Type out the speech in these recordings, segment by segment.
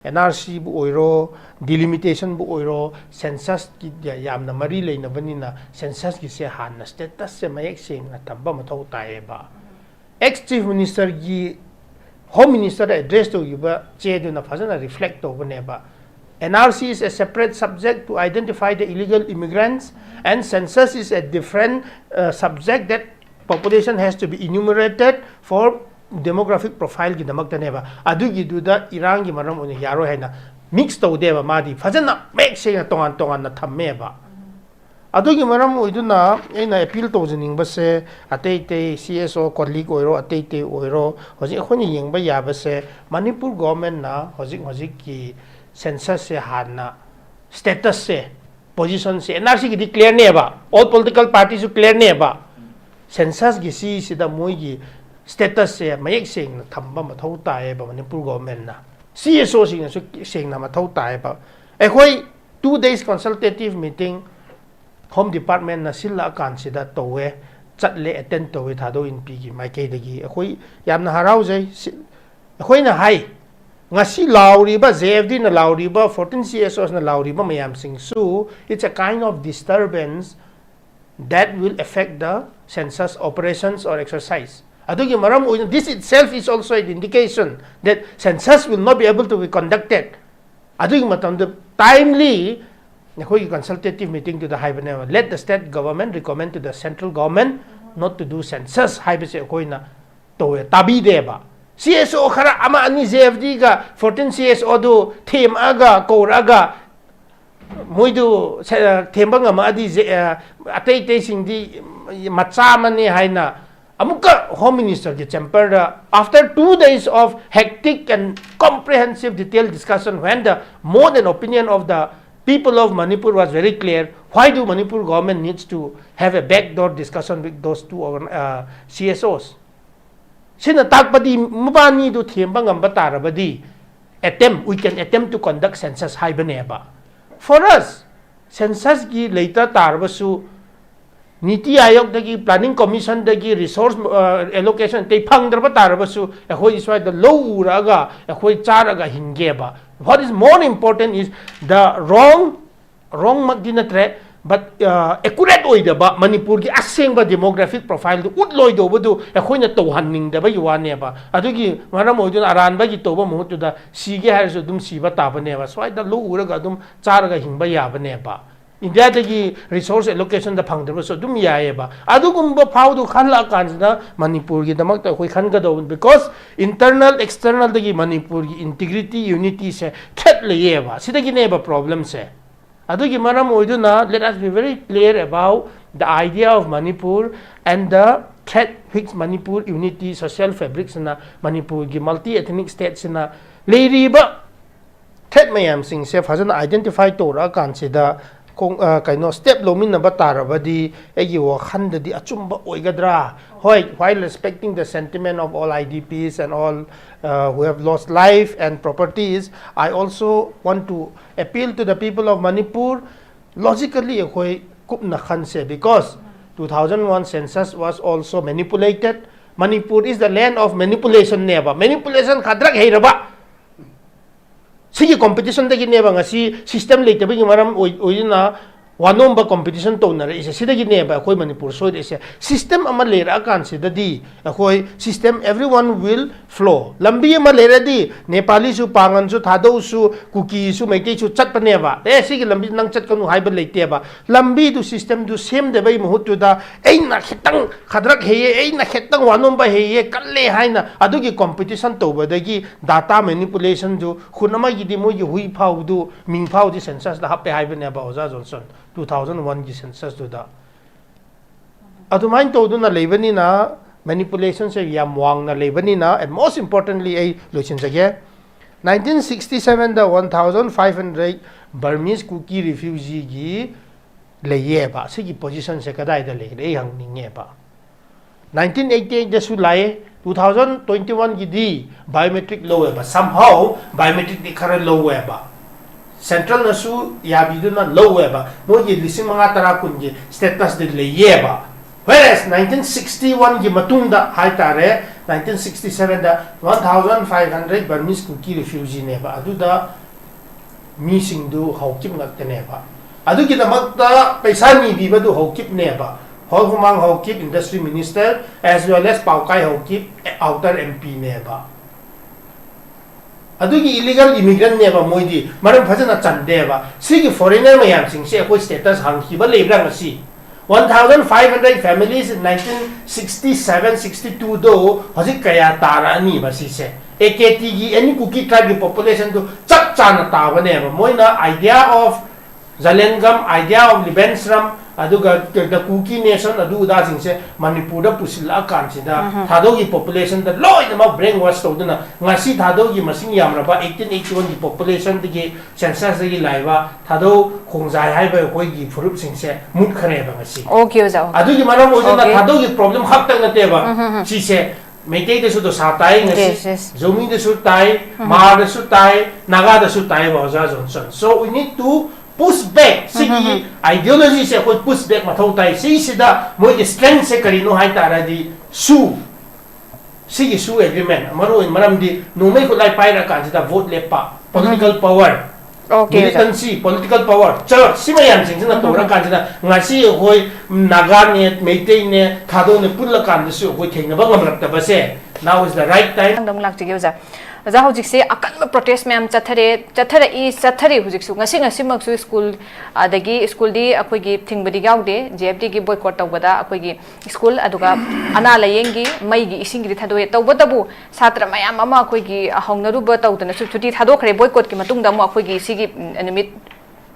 NRC bu oiro delimitation bu oiro census ki yamna mari leina banina census ki se hanna status se mayek sing na tamba mathau tae ba ex chief minister gi home minister address to yuba che du na phajana reflect to bane ba NRC is a separate subject to identify the illegal immigrants and census is a different subject that population has to be enumerated for demographic profile ki damak taneba adu gi du da irang gi maram oni yaro haina mix to deba madi fajana make se na tongan na thamme ba adu gi maram oiduna eina appeal to jining ba se atei te CSO colleague oiro atei te oiro hoji khoni yeng ba ya ba se manipur government na hoji ki census se hanna status se position se NRC ki declare ne ba all political parties clear ne ba census gi si sida moi gi status se mayek sing na thamba mathau tae ba manipur government na CSO sing su sing na mathau tae ba ekhoi 2 days consultative meeting home department na silla kan sida towe chatle attend towe thado in pi gi maike dagi ekhoi yamna harau jai ekhoi na hai ngasi lauri ba JFD na lauri ba 14 CSOs na lauri ba mayam sing su it's a kind of disturbance that will affect the census operations or exercise. This itself is also an indication that census will not be able to be conducted. Timely consultative meeting to the high level. Let the state government recommend to the central government not to do census. Tabi deba. CSO khara ama ani JFD ga 14 CSO do theme aga koraga moidu thembang ama adi atei te singdi macha mani haina Amuka Home Minister ki chamber after 2 days of hectic and comprehensive detailed discussion when the more than opinion of the people of Manipur was very clear, why do Manipur government needs to have a backdoor discussion with those two CSOs? Sina takpadi mubani do thiembang ambata rabadi we can attempt to conduct census haibaneba. For us, census gi later tarbasu Niti Ayog dagi planning commission dagi resource allocation te phangdra tarabasu ekhoi iswai the low uraga ekhoi charaga hingeba. What is more important is the wrong magdinatre but accurate oidaba Manipur gi asengba demographic profile du utloi do bodu ekhoi na tohanning daba yuane ba adugi maram oidun aran ba gi toba mutu da sige haisu dum siba tabane ba swai the low uraga dum charaga hingba yabane ba India dagi resource allocation da phangdra so dum yae ba adugumba phaudu khanla kanjna Manipur gi damak ta khoi khanga do because internal external dagi Manipur gi integrity unity se threat le ye ba sidagi ne ba problem se adugi maram oiduna let us be very clear about the idea of Manipur and the threat which Manipur unity social fabrics na Manipur gi multi ethnic states na leiri ba threat mayam sing se phajana identify to ra kan sida kaino step lomin na batarabadi egi wakhan di achumba oigadra while respecting the sentiment of all IDPs and all who have lost life and properties. I also want to appeal to the people of Manipur logically because 2001 census was also manipulated. Manipur is the land of manipulation neba manipulation khadrak heiraba Sigi competition dagi neba ngasi system late bagi maram oina wanomba competition to na is sidagi neba khoi Manipur so is system ama lera kan sidadi khoi system everyone will flow lambi ama lera di Nepali su pangan su Thadou su kuki su maitei su chat paneba sigi lambi nang chat kanu haiba late ba lambi du system du same de bai muhutu da eina khitang khadrak heye eina khitang wanomba heye kalle haina adugi competition to badagi data manipulation ju khunama gi di mo gi hui phau du ming phau di census da happe haiba ne ba Oza Johnson 2001 gi census do da adumain to do na lebani na manipulation se yam wang na lebani na and most importantly ai lochin jage 1967 the 1500 Burmese Kuki refugee gi leye ba sigi position se kadai da le re hang ninge ba 1988 the sulai 2021 gi di biometric law ba somehow biometric di khara law ba Central nasu yabidu na low ba mo gi lising mga tara kun gi status de le yeba whereas 1961 gi matunda hai tare 1967 da 1500 Burmese Kuki refugee neba aduda mi singdu hawkip ngakteneba adugi damakta paisa ni bibadu hawkip neba hol humang hawkip industry minister as well as paukai hawkip outer MP neba adugi illegal immigrant neba moidi maram phajana chandeba sigi foreigner mayam singse ko status hangkiba lebra ngasi 1,500 families in 1967-62 do hojik kaya tara ani basi se AKT gi any Kuki tribe population do chak chana tawa ne moina idea of Zalengam idea of Libensram aduga the Kuki nation adu da singse Manipur da pusila kan sida Thadou gi population da loy na brainwash to duna ngasi Thadou gi masing yamra ba 1881 gi population gi census gi laiwa Thadou khongjai hai ba koi gi furup singse mut khare ba ngasi okay jao adu gi manam o na Thadou gi problem hak tang na te ba si se Meitei desu do satai ngasi Zomi desu tai Mar desu tai Naga desu tai ba za Johnson so we need to push back sigi ideology se ko push back mathau tai sida moi strength se karino hai tara di su sigi su agreement amaro in maram di no mai ko lai pai ra kan sida vote lepa political power militancy political power church sima yan sing na to ra kan sida ngasi hoi naga ne meitei ne Thadou ne pula kan su hoi thengna ba ngam rak ta ba se now is the right time dam lak tige ja za hojik se akan protest mem chathare hojik su ngasi maksu school adagi school di akoi gi thingbadi gaude JFD gi boycott tawbada akoi gi school aduga ana layengi mai gi ising gi thadoi tawbadabu satra mayam ama akoi gi hongnaru ba tawdana su chuti thadokre boycott ki matung da mo akoi gi sigi nimit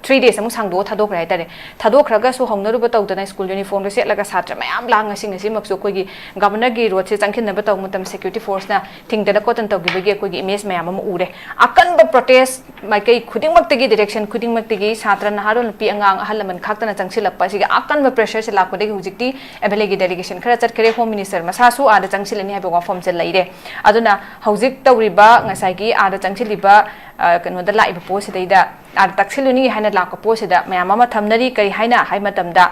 3 days among sangdo thadokra hai tare thadokraga su hongnaru ba tawdana school uniform se laga satra mayam lang ngasi maksu koi gi governor gi road se changkhin na ba taw mutam security force na thingdana kotan taw gi bagi koi gi image mayam am ure akan ba protest mai kai khuding mak tegi direction khuding mak tegi satra na harol pi angang ahalaman khaktana changsilappa siga akan ba pressure se lakode gi hujikti MLA gi delegation khara chat kare home minister masa su ada changsilani ha ba form se laire aduna hojik tawriba ngasai gi ada changsiliba kano da laiba post da ar taksiluni haina lakko post da mayam ama thamnari kai haina hai matamda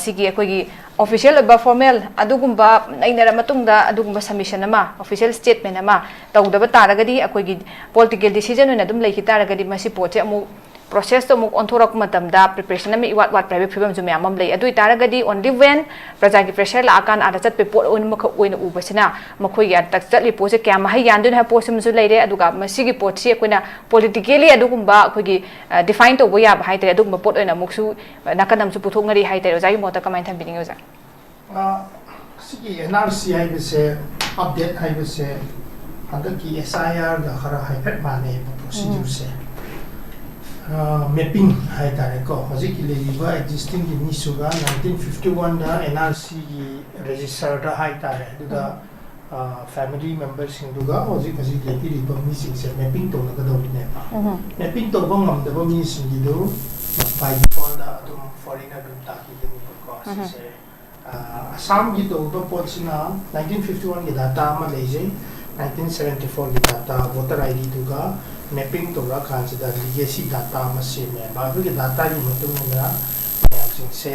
sigi akoi gi official ba formal adugumba nainara matungda adugumba submission ama official statement ama tawdaba taragadi akoi gi political decision na dum leiki taragadi masi poche amu process to muk ontorak matamda preparation ami wat private firm ju mayam am lei adui taragadi only when praja gi pressure la akan ada chat pe pot on makha oina ubasina makhoi ya tak chat li poche kya ma hai yandun ha poche mu leire aduga masigi poche koina politically adugumba akoi gi define to boya ba hai tare adugumba pot oina muksu nakanam su puthong ngari hai tare jai mota kamai tham bining uza sigi NRC hai bese update hai bese handaki SIR da khara hai phet mane procedure se mapping hai tare ko hojik ki leiba existing ki nisuga 1951 da NRC ki register da hai tare duda family members sinduga hojik leti riba mi sing se mapping to na gado ne pa mapping to bang ngam da ba mi sing gi do by default da dum foreigner dum ta ki de ko se Assam gi to ba pot sina 1951 ki data ma leje 1974 ki data voter ID duga mapping to ra khan sida legacy data ma se me ba bu ki data ni mutung na mayam sing se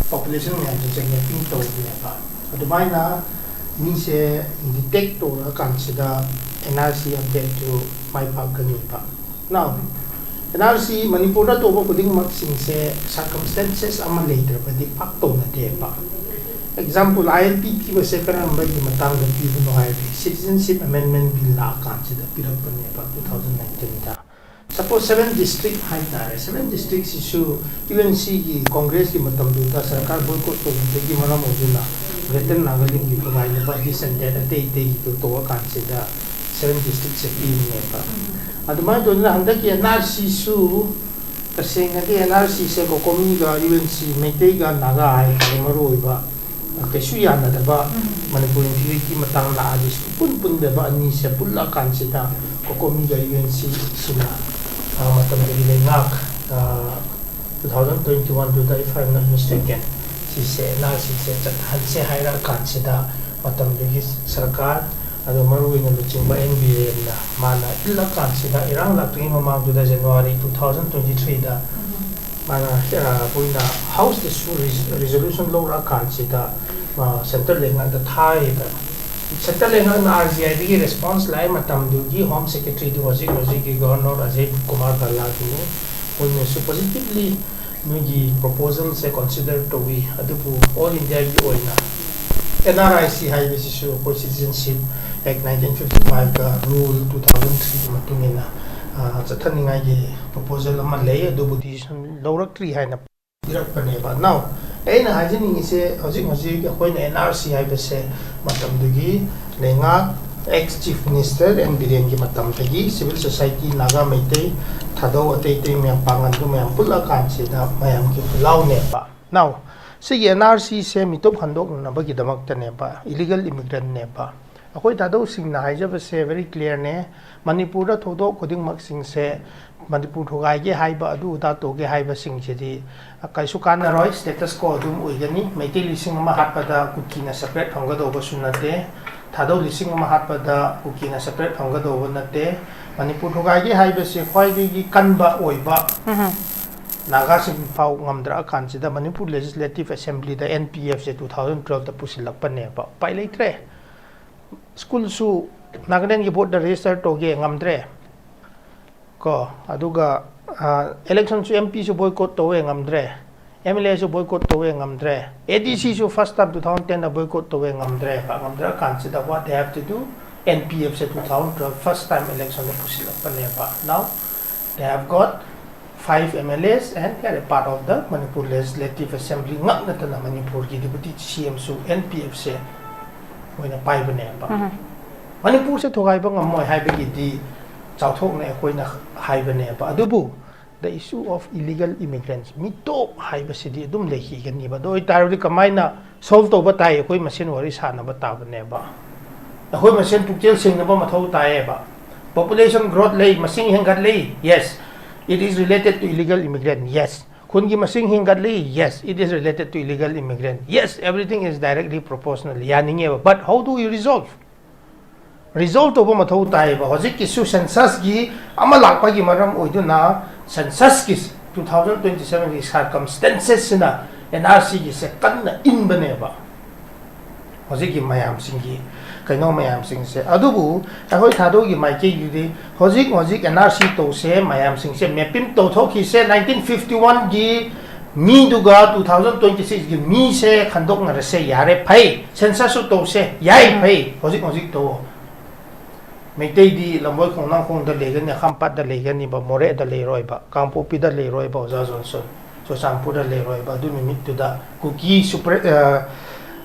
population mayam sing mapping to ne ba adumai na mi se detect to ra khan sida NRC update to my pagani pa now NRC Manipur to ba kuding mak sing se circumstances ama later ba di pak to na de pa example ILPP was second number di matang da pibu no hai citizenship amendment bill la kan sida pirap pa ne pa 2019 da suppose 7 district hai tare 7 districts issue UNC ki congress ki matam du ta sarkar boycott to de gi mana mo dina greater nagaling ki provide ba this and that te to kan sida 7 districts se pi ne pa aduma do na handa ki NRC su kasi ngati NRC se ko komi ga UNC meitei ga naga hai maro ba kesu ya na ba Manipur ki matang la adis pun de ba ni se pulla kan sida ko komi ga UNC sina matam de ngak 2021 to if I'm not mistaken si se na si se chat han se haira kan sida matam de sarkar ado maru ina luching ba NBA na mana illa kan sida irang la tuing ma to January 2023 da mana puina house the resolution law ra kan sida central leng the thai da Settling on RGI response line Matamdugi Home Secretary to Hoji Governor Ajay Kumar Galagini when so positively Nugi proposals considered to be Adupu All India Oina NRC High Issue for Citizenship Act 1955 Rule 2003 Matungina Saturning proposal of Malay Adubu decision lower 3 Hina now Aina Hajini is a Hoji when NRC High say Matamdugi Lenga ex Chief Minister and Birengi Matamtagi Civil Society Naga Mete Thadou Ate Mayam Pangandu Mayam Pula Kansida Mayam Kipulau Nepa. Now, say NRC say Mitop Handok Nabagi Damakta Nepa, illegal immigrant Nepa. Akoi Thadou Sing Naija say very clear ne Manipura Todo Koding Maxing say Manipur Hogai Haiba Adu Datoge Haiba Sing Jedi Kaisukana Roy status quo Dum Uigani, Mete Lising Mahapada Kukina separate Hangado Basunate. Thadou lising mahatpada ukina separate phangado nate Manipur Hogai haibase khwaigi kanba oiba Naga sim phau ngamdra kansida Manipur Legislative Assembly the NPF se 2012 da pusilakpa ne ba pai leitre school su Nagaland gi board da register toge ngamdre ko aduga election su MP su boycott towe ngamdre MLA su boycott towe ngamdre ADC su first time 2010 da boycott towe ngamdre ngamdra consider what they have to do NPF se 2012 first time election da pusila panepa now they have got 5 MLAs and they are a part of the Manipur Legislative Assembly ngak na tana Manipur ki deputy CM su NPF se moina pai banepa Manipur se thogai ba ngamoy haibe gi di chawthok na koina haibe nepa adubu the issue of illegal immigrants mito haiba sidi dum lehi gani ba doi tarudi kamaina solve to batai koi machine wari sana bata bane ba koi machine puktel sing na ba mathau tae ba population growth lei masing hengat lei yes it is related to illegal immigrant yes kungi masing hengat lei yes it is related to illegal immigrant yes everything is directly proportional yaninge but how do you resolve result of mathau tae ba hojik ki census gi ama lakpa gi maram oiduna census ki 2027 ki circumstances na NRC gi se kanna in bane ba hojik ki mayam singi kaino mayam sing se adubu ahoi thado gi mai ke gi hojik NRC to se mayam sing se mapim to thoki se 1951 gi mi duga 2026 gi mi se khandok na se yare phai census to se yai phai hojik to Meitei di lamboy kong nang kong da legan ya kampat da legan ni ba more da leroy ba kampopi da leroy ba Oza Johnson so sampu da leroy ba du mimit tu da kuki super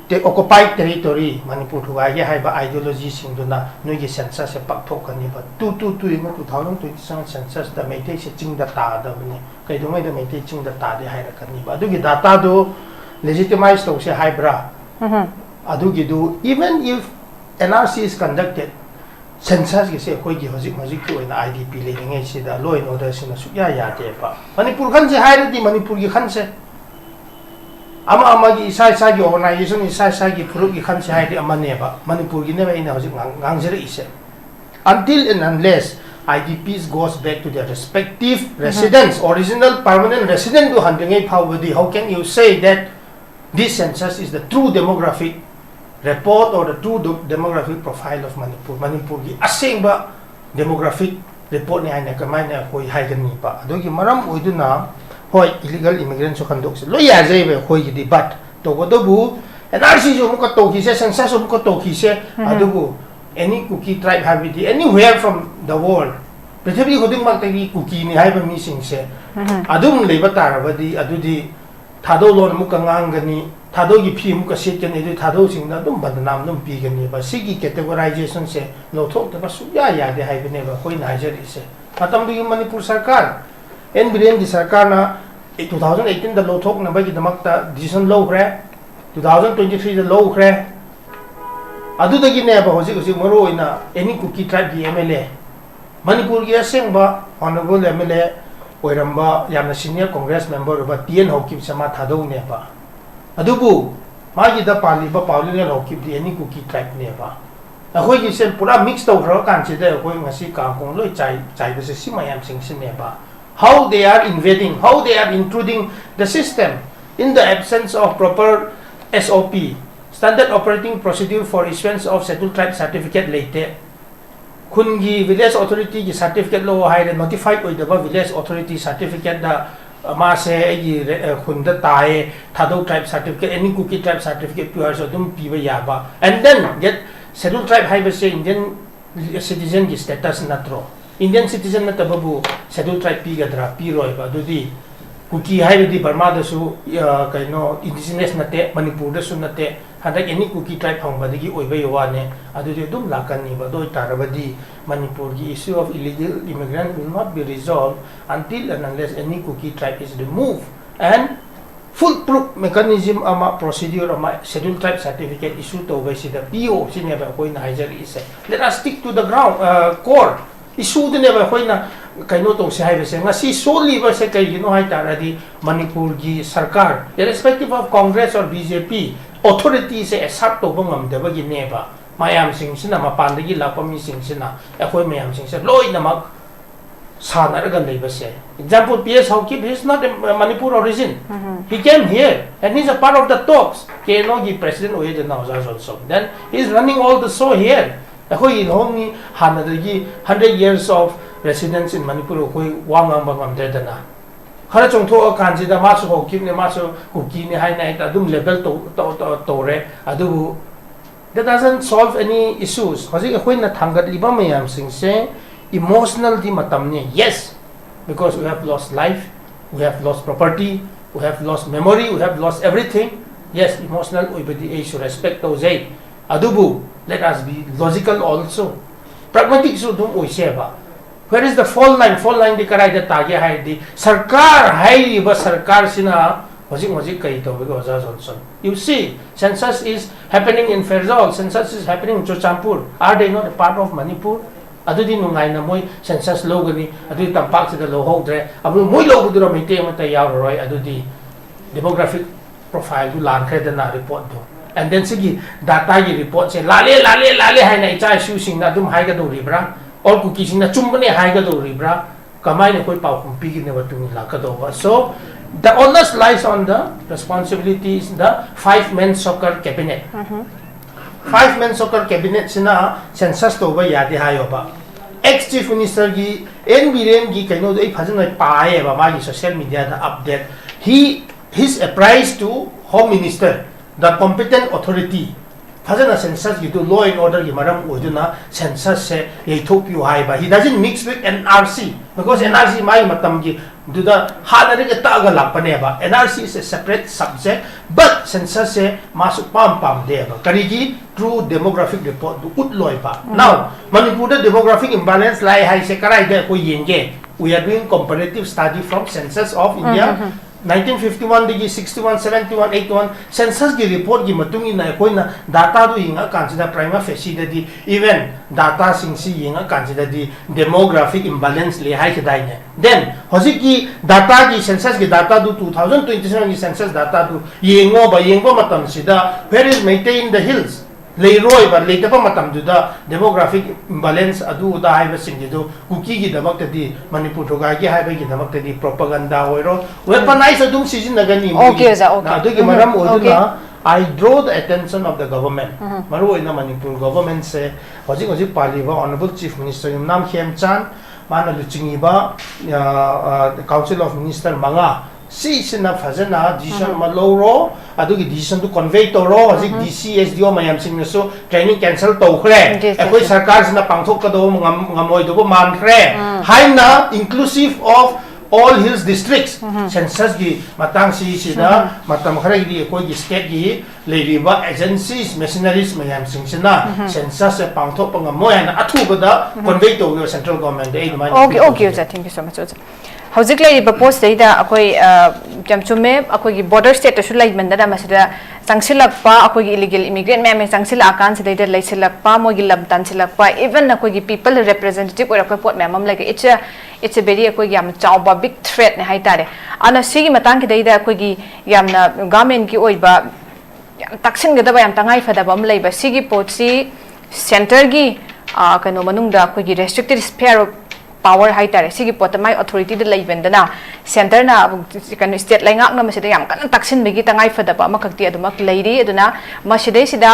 te occupied territory Manipur Hogai hai ba ideology sing du na noi gi census se pak thok kan ni ba tu inga 2027 census da meitei se ching da ta da ni kai du mai da meitei ching da ta de hai ra kan ni ba du gi data do legitimize to se hai bra adu gi du even if NRC is conducted census ki se koi gi hojik ki oina IDP le nge si da law and order sina su ya de pa Manipur khan se hai di Manipur gi khan se ama gi sai gi organization sai gi group gi khan se hai di ama ne ba Manipur gi ne ba ina hojik ngang jere ise until and unless IDPs goes back to their respective residents original permanent resident do handling how can you say that this census is the true demographic report or the true demographic profile of Manipur. Manipur gi asengba demographic report ni aina kamai na koi haigan ni pa adogi maram oiduna hoi illegal immigrants so khandok se lo ya jai be khoi gi but to godobu NRC jo muka to ki se census muka to ki se adogu any Kuki tribe have it anywhere from the world prithvi goding mak tagi Kuki ni haiba mi sing se adum leiba tarabadi adudi Thadou lon muka ngangani Thadou gi phi muka sit kan edu Thadou sing na dum badnam dum pi gani ba sigi categorization se no thok ta su ya de hai bene ba koi na jari se atam du Manipur sarkar en biren di sarkar na 2018 da lo thok na ba gi damak ta decision low kre 2023 da low kre adu da gi ne ba hoji maro ina any Kuki tribe gi MLA Manipur gi aseng ba honorable MLA oiramba yamna senior congress member ba TN Hokip sama Thadou ne ba adubu magi da pali ba pawli ne Hokip di any Kuki tribe ne ba ahoi gi sen pura mix to ro kan che da koi ngasi ka kong loi chai ba se simayam sing sin ne ba how they are invading how they are intruding the system in the absence of proper SOP standard operating procedure for issuance of scheduled tribe certificate later. Kungi village authority ki certificate lo hire notified oidaba village authority certificate da ma se agi khunda tae Thadou tribe certificate any Kuki tribe certificate pure so dum piba yaba and then get scheduled tribe hire se Indian citizen ki status natro Indian citizen na tababu scheduled tribe pi gadra pi roi ba dudi Kuki hire di Burma da su kaino indigenous nate Manipur da su nate handa any Kuki tribe hong badagi oiba yawane adudi dum lakani ba doi tarabadi Manipur the issue of illegal immigrant will not be resolved until and unless any Kuki tribe is removed and foolproof mechanism ama procedure ama scheduled tribe certificate issue to by the PO sineba koi na hijar is let us stick to the ground core issue din ba koi na kaino to se haibe se ngasi solely ba se kai gino hai taradi Manipur gi sarkar irrespective of Congress or BJP authority se accept to bangam de ba gi neba mayam sing sina mapandagi lapami sing sina akoi mayam sing se loi namak sanaraga leiba se example PS Hawkip he is not a Manipur origin he came here and he is a part of the talks keno gi president oye de now also then he is running all the show here akoi longi hanadagi 100 years of residence in Manipur akoi wangam bangam de dana khara chongtho kanjida masu Hawkip ne masu Kuki ne hai na adum level to re adu that doesn't solve any issues. Kasi ako na tanggat liba mayam sing se emotional di matam niya. Yes, because we have lost life, we have lost property, we have lost memory, we have lost everything. Yes, emotional ubedi ay should respect those eight. Adubu, let us be logical also. Pragmatic so dum oiseba. Where is the fall line? Fall line di karay da tagi hay di sarkar hay ba sarkar sina you see, census is happening in Ferzal, census is happening in Chochampur. Are they not a part of Manipur? Adu di nungay na moy census logani, adu di tampak sa lohog dre, abu moy logo dura may tema tayaw roy, adu di demographic profile du lan kaya na report do. And then sige, data yi report say lale hay na icha shusing na dum hay ka do ribra, or kukising na chumbane hay ka do ribra, kamay na koy pao kumpigin na watung nila ka do. So, the onus lies on the responsibilities the 5-man soccer cabinet. 5-man soccer cabinet sina census to ba yadi hayo ba. Ex chief minister gi NBRM gi kaino do phajin na pae ba ma gi social media da update. He is apprised to home minister the competent authority. Phajana census gi to law and order gi maram oduna census se yithop yu hai ba. He doesn't mix with NRC because NRC mai matam gi do the hanari taga lapaneba. NRC is a separate subject, but census se masuk pam deba. Karigi true demographic report do utloipa. Now, Manipur demographic imbalance lai hai se karai de ko yenge. We are doing comparative study from census of India. 1951 digi 61 71 81 census gi report gi matungi na koi na data do inga consider prima facie di even data sing si inga consider di demographic imbalance le hai khidai ne then hoji ki data gi census gi data do 2027 gi census data do yengo matam sida where is maintain the hills leiroi ba leita pa matam du da demographic imbalance adu da hai ba sing do Kuki gi damak ta di Manipur thoga gi hai ba gi damak ta di propaganda hoiro weaponize adum season na gani okay adu gi maram oduna I draw the attention of the government maru ina Manipur government se hoji pali ba honorable chief minister nam Khem Chan mana luchingi ba council of minister manga si sina fazana decision maloro adugi decision to convey to ro azik DC SDO mayam sing so training cancel to khre ekoi sarkar sina pangthok ka do ngamoi do man khre haina inclusive of all hills districts census gi matang si sina matam khare gi ekoi gi state gi leiriba agencies machineries mayam sing sina census e pangthok pangamoi na athu bada convey to central government okay thank you so much Howzik lai post da akoi jamchume akoi gi border state to sulai mandada masida sangsilak pa akoi gi illegal immigrant me sangsilak akan se da laisilak pa mo gi lam tansilak pa even akoi gi people representative or akoi pot memam like it's a very akoi gi am chawba big threat ne haitare ana sigi matang ki da akoi gi yamna government ki oiba yam taksin ga da yam tangai fada bam leiba sigi pot si center gi kano manung da akoi gi restricted sphere of power hai tare sigi potamai authority de lai bendana center na kan state lai ngak na masida yam kan taksin begi tangai fada ba makakti adumak leiri aduna masida sida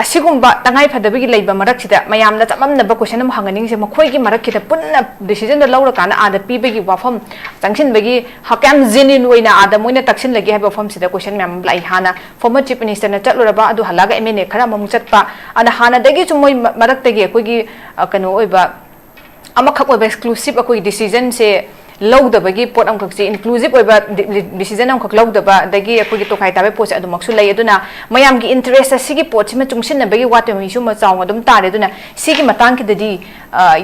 asigumba tangai fada begi leiba marak sida mayam na tamam na ba question am hanganing se makhoi gi marak kita punna decision da laura kana ada pi begi wafam tangsin begi hakam genuine oina ada moina taksin lagi ha wafam sida question mam lai hana former chief minister na chatlura ba adu halaga mna khara mamu chatpa ana hana dagi chumoi marak tagi koi gi kano oiba ama khak oiba exclusive akoi decision se low the bagi pot am kakse inclusive oiba decision am khak low the ba dagi akoi to khai tabe post adu maksu lai aduna mayam gi interest sigi pot sima chungsin na bagi wat mi su ma chaw adum tare aduna sigi matang ki dadi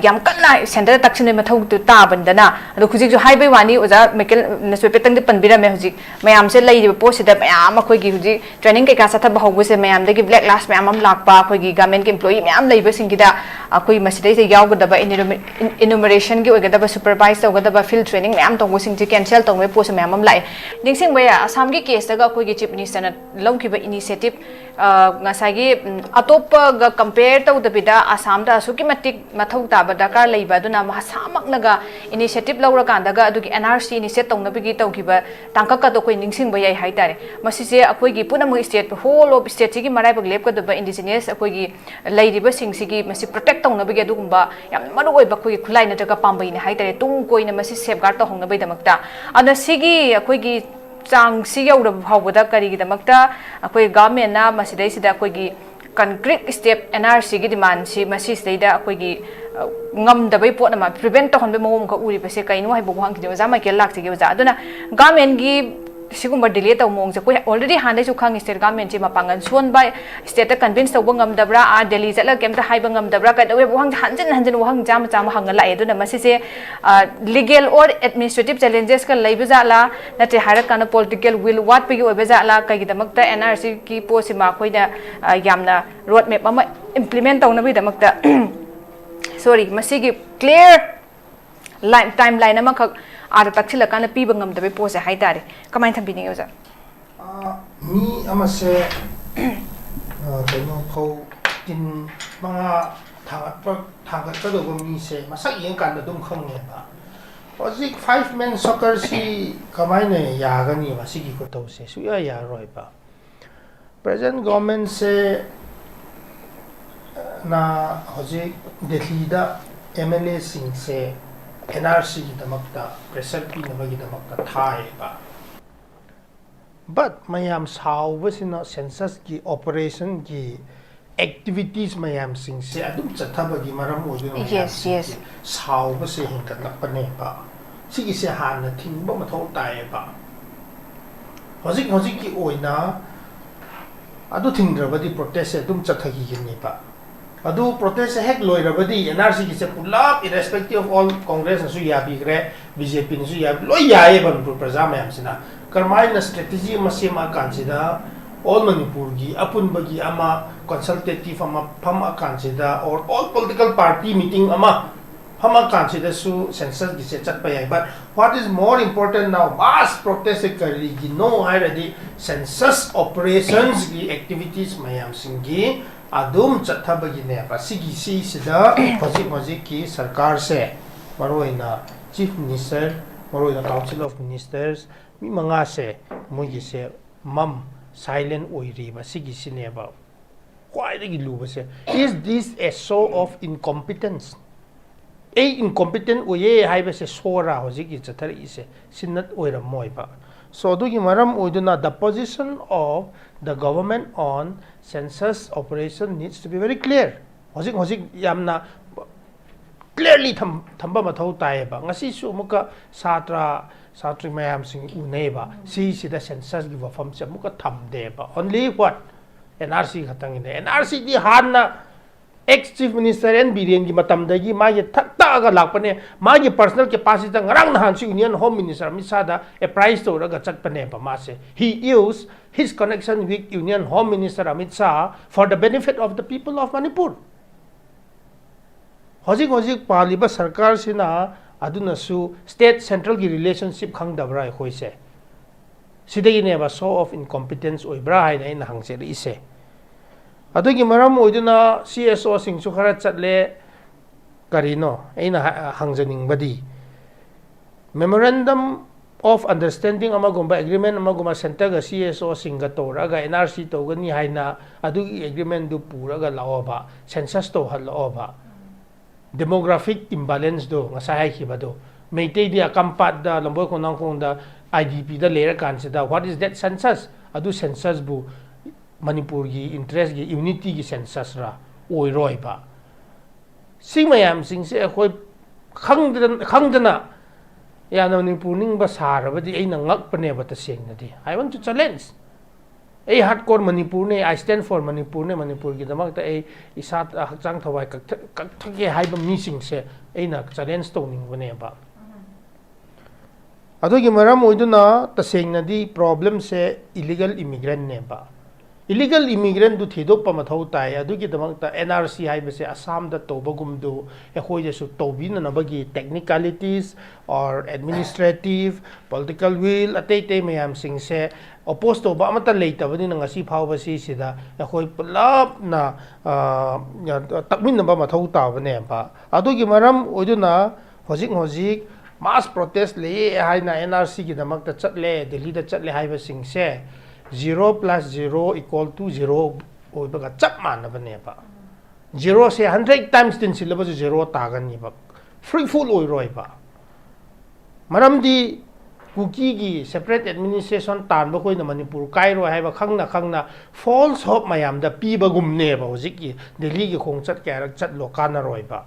yam kanna center taksin ma thau tu ta bandana adu khujik ju haibai wani oja mekel naswe petang de panbira me hujik mayam se lai post da mayam akoi gi hujik training kai ka satha ba hogu se mayam dagi black last mayam am lakpa akoi gi government ke employee mayam lai ba singi da akoi masidai se yaw ga da ba enumeration gi oga da ba supervise oga da ba field training mayam tong sing ji cancel tong me post mayam am lai ningsing baya asam gi case da akoi gi chief minister na long ki ba initiative ngasai gi atop ga compare to da bida asam da suki matik mathau ta ba dakar lai ba duna ma samak naga initiative laura kan daga adu gi NRC initiate tong na bi gi tong ki ba tangka ka to koi ningsing baya hai tare masi se akoi gi puna mo state whole of state gi marai ba lep ka da ba indigenous akoi gi lai ri ba sing sigi masi protect tong na bi gi adu gumba yam maru oi ba koi khulai na daga pambai ne hai tare tung koi na masi safeguard to hong na bai damakta ana sigi akoi gi chang si yaura hawada kari gi damakta akoi government na masidai sida akoi gi concrete step NRC gi demand si masi sida akoi gi ngam da bai pot na ma prevent to hon be mom ka uri pe se kai no hai bo hang ki ja ma ke lak gi ja aduna government gi sigumba delay taw mong se koi already han su khang state government chi mapangan son bai state convince taw ngam dabra a delhi chala kem ta hai ngam dabra ka dawe bo hang hanjin wahang jam jam hang la eduna masi se legal or administrative challenges ka lai la na te hara kana political will what pe obe la ka gi damak ta NRC ki posi ma khoi da yamna road map ama implement taw na bi damak ta sorry masi gi clear line timeline ama khak ada taksil kana pi bangam da be pose hai tare kamai thambi ni oja mi amase keno khau tin manga thangat ta do mi se masak yeng kan da dum khang ne ba hozik 5 men soccer si kamai ne ya ga ni ba sigi ko to se su ya roi ba present government se na hozik delhi da MLA sing se NRC ki damakta pressure pi na bagi damakta thai ba but mayam saw wasina census ki operation ki activities mayam sing se adum chathaba gi maram oju yes saw base hin ka tapane ba sigi se han na thing ba mathau tai ba hozik ki oina adu thing rabadi protest adum chathagi gi ni ba adu protest hek loi rabadi NRC ki se pulap irrespective of all congress su ya bi gre BJP su ya loi ya e ban praja mayam sina karmai na strategy masima kansida all manipur gi apun bagi ama consultative ama phama kansida or all political party meeting ama phama kansida su census gi se chat payai but what is more important now mass protest kari gi no already census operations gi activities mayam singi adum chathabagi ne ba sigi si sida hoji ki sarkar se maroina chief minister maroina council of ministers mi manga se mogi se mam silent oiri ba sigi sine ba kwai gi lu ba se is this a show of incompetence incompetent oye hai ba se sora hoji ki chathari se sinat oira moi ba so do gi maram oiduna the position of the government on census operation needs to be very clear hojik yamna clearly thamba mathau tai ba ngasi su muka satri mayam sing unei ba si da census gi wafam se muka thamde ba only what NRC khatang ne NRC di hanna ex chief minister and Biren gi matam dagi ma ye thakta ga lakpane ma gi personal capacity ngarang na hansi union home minister misada a price to ra ga chatpane ba ma se he used his connection with union home minister Amit Shah for the benefit of the people of Manipur hojik paliba sarkar sina aduna su state central gi relationship khang dabra khoi se sidagi ne ba show of incompetence oibra hai na hangse ri se adugi maram oiduna CSO sing su khara chatle karino aina hangjaning badi memorandum of understanding amagumba agreement amagumba center ga CSO singa toraga NRC togani haina adugi agreement du puraga laoba census to haloba demographic imbalance do ngasai hiba do meitei dia kampat da lomboy konang kong da IDP da lera kansida what is that census adu census bu manipur gi interest gi unity gi census ra oiroi ba singmayam singse khoi khangdana ya na manipur ning ba sarabadi ai na ngak pane ba ta seng na di I want to challenge ai hardcore manipur ne I stand for manipur ne manipur gi damak ta ai isat hakchang thawai kak thage hai ba mi singse ai na challenge to ning bane ba adogi maram oiduna ta seng na di problem se illegal immigrant ne ba illegal immigrant du thidop pa mathau tai adugi damak ta NRC hai bese Assam da tobagum du ekhoi jesu tobin na bagi technicalities or administrative political will atei te mayam sing se opposed to ba amata leita bani na ngasi phau ba si sida ekhoi pulap na takmin na ba mathau ta bane ba adugi maram oiduna hojik mass protest le hai na NRC gi damak ta chatle Delhi da chatle hai ba sing se 0 plus 0 equal to 0 oibaga chap mana bane ba 0 se 100 times tin syllabus 0 tagani ba free full oiroi ba maram di kuki gi separate administration tan ba koi na manipur kairo hai ba khangna false hope mayam da pi ba gumne ba hojik gi Delhi gi khong chat ka rak chat lokana roi ba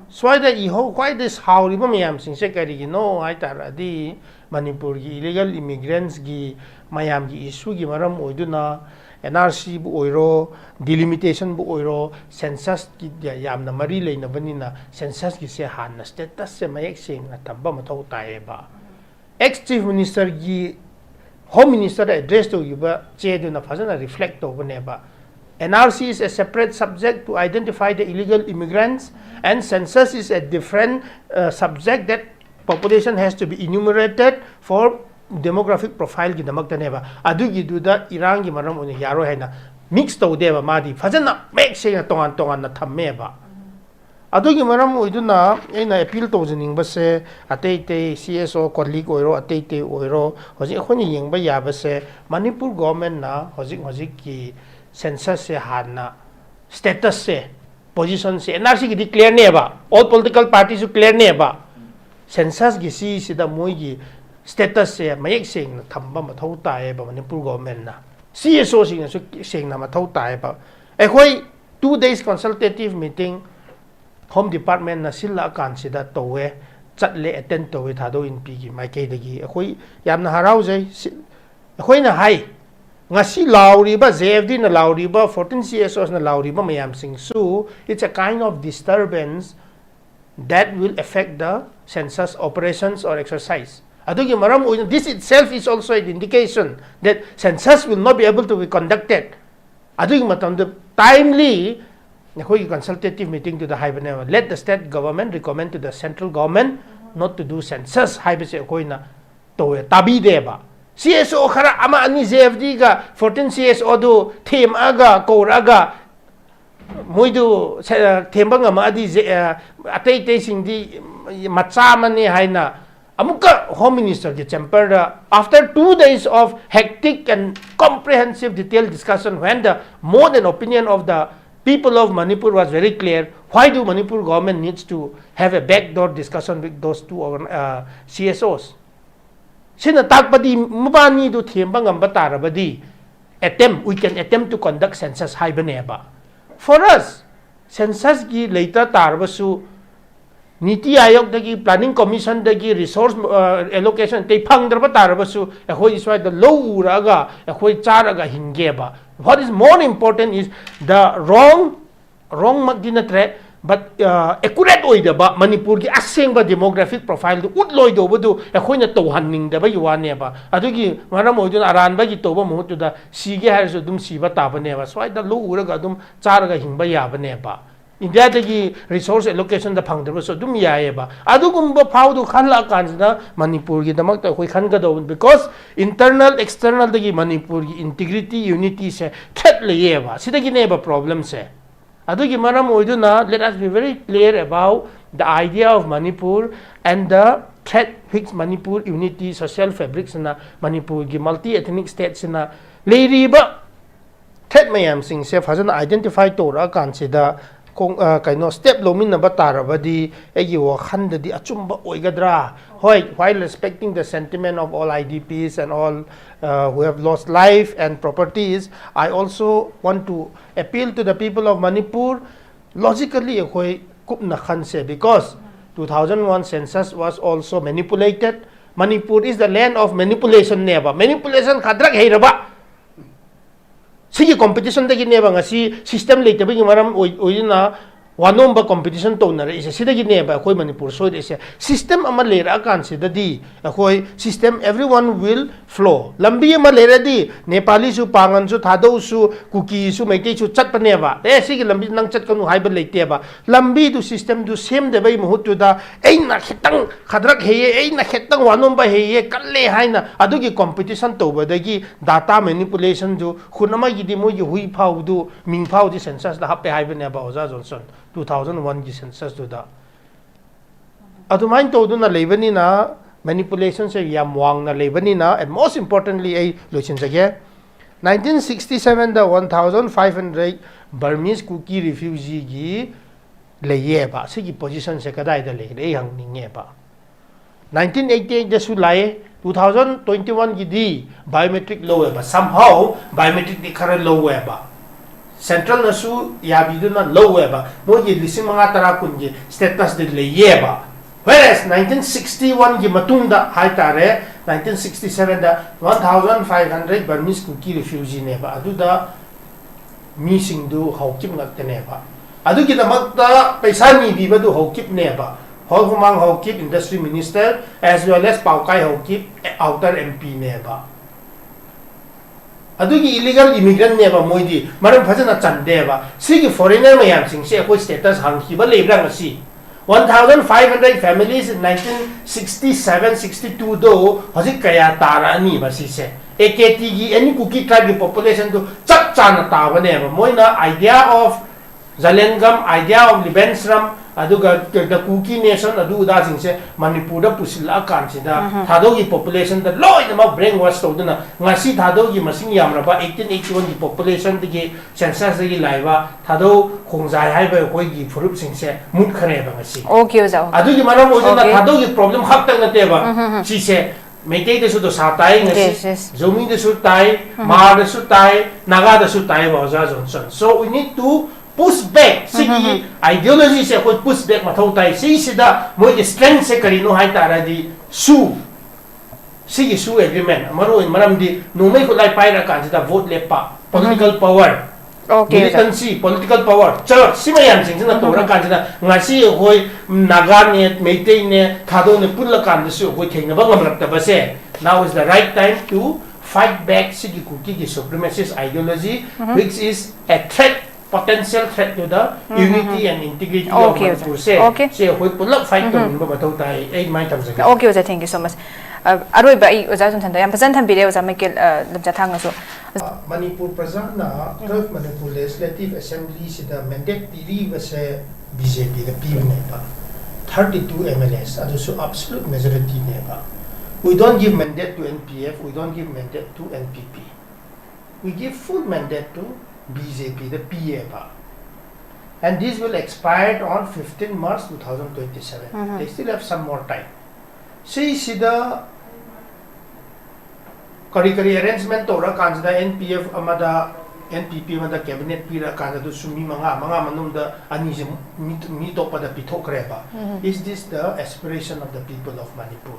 swaida I ho quite this how riba mayam sing se kari gi no ai tar adi manipur gi illegal immigrants gi mayam gi issue gi maram oiduna NRC bu oiro delimitation bu oiro census gi yamna mari leina banina census gi se han na status se mayek sing na tamba mathau tae ba ex chief minister gi home minister address to gi ba che duna phajana reflect to bane ba NRC is a separate subject to identify the illegal immigrants and census is a different subject that population has to be enumerated for demographic profile gi damak ta neba adu gi du da irang gi maram oni yaro haina mix to deba madi fajana make se tongan na thamme ba adu gi maram oiduna eina appeal to jining ba se atei CSO colleague oiro atei oiro hoji khoni yeng ba ya ba se Manipur government na hoji ki census se hanna status se position se NRC gi declare ne ba all political parties to clear ne ba census gi si sida moi gi status se mayek sing na thamba mathau tae ba Manipur government na CSO sing na sing na mathau tae ba ekhoi 2 days consultative meeting home department na silla kan sida towe chatle attend towe thado in pi gi maikei dagi ekhoi yamna harau jai ekhoi na hai ngasi lauri ba JFD na lauri ba 14 CSOs na lauri ba mayam sing su it's a kind of disturbance that will affect the census operations or exercise adugi maram this itself is also an indication that census will not be able to be conducted adugi matam the timely nakoi consultative meeting to the high level let the state government recommend to the central government not to do census high base koina to tabi deba CSO khara ama ani JFD ga 14 CSO do theme aga koraga moidu themba ngama adi atei sing di macha mani haina amuka home minister ge chamber after 2 days of hectic and comprehensive detailed discussion when the more than opinion of the people of Manipur was very clear why do Manipur government needs to have a backdoor discussion with those two CSOs sina takpadi mabani do themba ngamba tarabadi we can attempt to conduct census haibaneba for us census gi later tarbasu niti ayog dagi planning commission dagi resource allocation te phangdraba tarbasu ekhoi iswai the low uraga ekhoi charaga hingeba what is more important is the wrong magdina threat but accurate oidaba Manipur gi asengba demographic profile du utloi do bodu ekhoina to hanning da ba yuane ba adugi maram oidun aran ba gi to ba mutu da sige har so dum siba ta ba ne ba swai da lo uraga dum charaga hingba ya ba ne ba India dagi resource allocation da phangdaba so dum yae ba adugumba phaudu khanla kanjna Manipur gi damak ta khoi khan ga do because internal external dagi Manipur gi integrity unity se threat le ye ba sidagi ne ba problem se adugi maram oiduna let us be very clear about the idea of Manipur and the threat which Manipur unity social fabric sina Manipur gi multi ethnic state sina leiriba threat mayam sing se fazana identify to ra kan sida kong kaino step lomin na batarabadi egi wa khandadi achumba oigadra while respecting the sentiment of all IDPs and all who have lost life and properties, I also want to appeal to the people of Manipur logically because 2001 census was also manipulated. Manipur is the land of manipulation never. Manipulation kadrak heiraba. Sige competition dagi neba ngasi system later bagi maram oina wanomba competition to na is sida gi neba koi Manipur so is system ama lera kan sida di koi system everyone will flow lambi ama lera di Nepali su pangan su Thadou su kuki su maitei su chat pa neba sige lambi nang chat kanu haiba leite ba lambi du system du same de bai muhutu da eina khitang khadrak heye eina khitang wanomba heye kalle haina adugi competition to badagi data manipulation du khunama gi di mo gi hui phau du ming phau di census da happe haiba neba oza johnson 2001 gi census do da adumain to do na lebani na manipulation se yam wang na lebani na and most importantly ai loichin jage 1967 da 1500 Burmese Kuki refugee gi leye ba se gi position se kadai da le re hang ninge ba 1988 da su lai 2021 gi di biometric low ba somehow biometric di khara low ba Central nasu yabidu na low ba mo gi lising mga tara kunji status de leye ba whereas 1961 gi matunda haitare 1967 da 1500 Burmese Kuki refugee ne ba adu da mi singdu hawkip ngakte ne ba adu gi da magta paisa ni bi ba du hawkip ne ba Hawkumang hawkip industry minister as well as Paukai hawkip outer MP ne ba adugi illegal immigrant ne ba moidi maram phajana chande ba sigi foreigner mayam sing se ko status hangki ba lebrang asi 1500 families in 1967 62 do hoji kaya tara ani ba si se AKT gi any Kuki tribe population do chak chana ta ba ne ba moina idea of Zalengam idea of Libensram aduga the Kuki nation adu da sing se Manipur da pusila kan sida Thadou gi population da loy na brainwash to duna ngasi Thadou gi masing yamra ba 1881 gi population gi census gi laiwa Thadou khongjai hai ba koi gi furup sing se mut khare ba ngasi okay za adu gi manam o na Thadou gi problem khak tak na te ba si se meitei de su do sa tai ngasi zomi de su tai ma de su tai naga de su tai ba za johnson so we need to push back sigi ideology se ko push back mathau tai sida moi strength se karino hai tara di su sigi su agreement maro in maram di no mai ko lai pai ra kan sida vote lepa political power militancy political power church simayam sing na to ra kan sida ngasi hoi naga ne meitei ne Thadou ne pul kan su hoi theng na ba ngam ta ba se now is the right time to fight back sigi Kuki gi supremacist ideology which is a threat potential threat to the unity and integrity of Manipur. Say, we put up fight to him, but I might have said. Okay, thank you so much. Aroi ba I Oza Johnson, I am present and video. Oza Michael Lamjathang so. Manipur present na 12 Manipur Legislative Assembly sida mandate piri wase BJP the PU neba 32 MLAs. Ado so absolute majority neba. We don't give mandate to NPF. We don't give mandate to NPP. We give full mandate to BJP, the PA, and this will expire on 15 March 2027. They still have some more time. See the curricular arrangement or the NPF amada NPP amada cabinet pira kanda do sumi mga manum anise meet up the pitokreba. Is this the aspiration of the people of Manipur?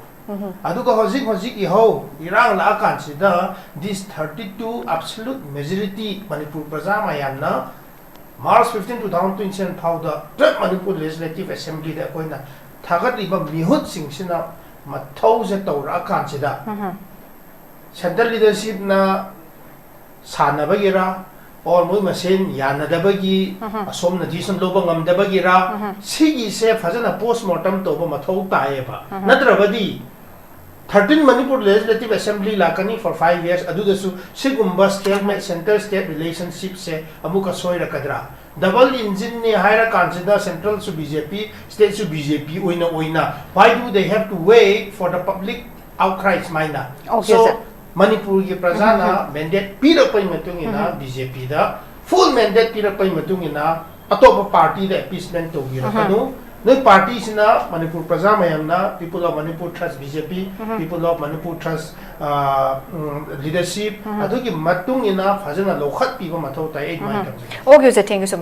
Aduga hozik iho irang la kan sida this 32 absolute majority Manipur praja mayamna March 15 2027 phau da Manipur Legislative Assembly da koina thagat iba mihut sing sina mathau je tawra kan sida central leadership na sanabagira or moi masen yanadabagi asom na disan loba ngamdabagira sigi se fajana postmortem to ba mathau tae ba natrabadi 13 Manipur Legislative Assembly lakani for 5 years adu dasu sigumba state center state relationship se amuka soira kadra double engine ne higher consider central to BJP, state to BJP, oina. Why do they have to wait for the public outcries minor? Okay, so sir. Manipur ki prajana mandate pira pai matungina BJP da full mandate pira pai matungina atopa party da appeasement to gira kanu. No party sina Manipur praja mayamna people of Manipur trust BJP, people of Manipur trust leadership. Adu ki matungina fajana lokhat piba mathau tai 8 Okay, sir. Thank you so much.